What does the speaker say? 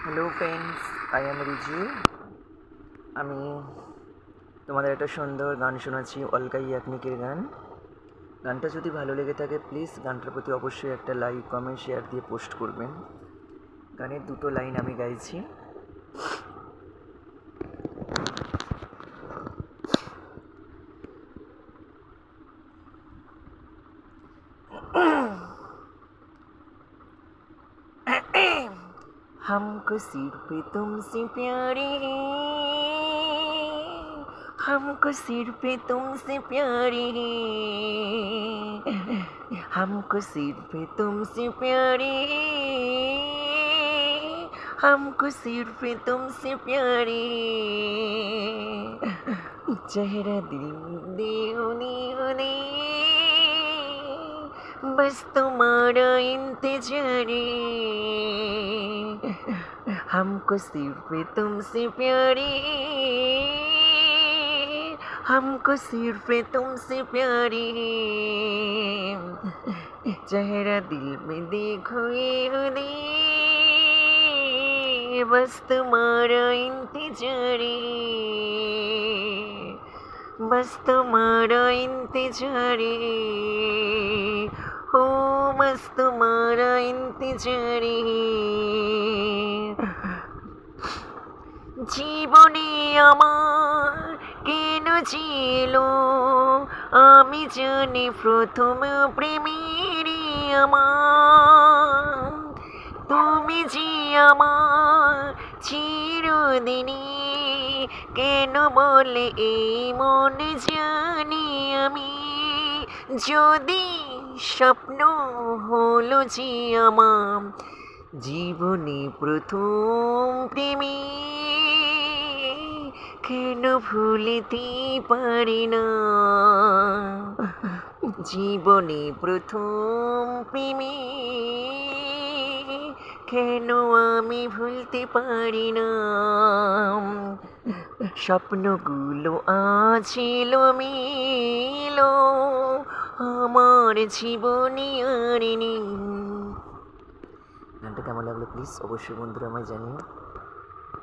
Hello friends, I am Riju. আমি তোমাদের একটা সুন্দর গান শোনাচ্ছি, অলকা ইয়াগনিকের গান। গানটা যদি ভালো লেগে থাকে প্লিজ গানটার প্রতি অবশ্যই একটা লাইক, কমেন্ট, শেয়ার দিয়ে পোস্ট করবেন। গানের দুটো লাইন আমি গাইছি। हमको सिर्फ तुमसे प्यार है, हमको सिर्फ तुमसे प्यार है, हमको सिर्फ तुमसे प्यार है, हमको सिर्फ तुमसे प्यार है, चेहरा दिल दे उन्हें बस तुम्हारा इंतजार है, हमको सिर्फ तुमसे प्यार है, हमको सिर्फ तुमसे प्यार है, चेहरा दिल में देखो ये बस तुम्हारा इंतजार है, बस तुम्हारा इंतजार है, हो बस तुम्हारा इंतजार है। জীবনে আমার কেন ছিল আমি জানি প্রথম প্রেমেরই আমার, তুমি যে আমার চিরদিনই কেন বলে এই মন জানি আমি, যদি স্বপ্ন হলো যে আমার জীবনে প্রথম প্রেমী, কেন ভুলতে পারি না, জীবনে প্রথম প্রেমী কেন আমি ভুলতে পারি না, স্বপ্নগুলো আছিল মিল আমার জীবনে আর নেই। গানটা কেমন লাগলো প্লিজ অবশ্যই বন্ধুরা আমায় জানিও।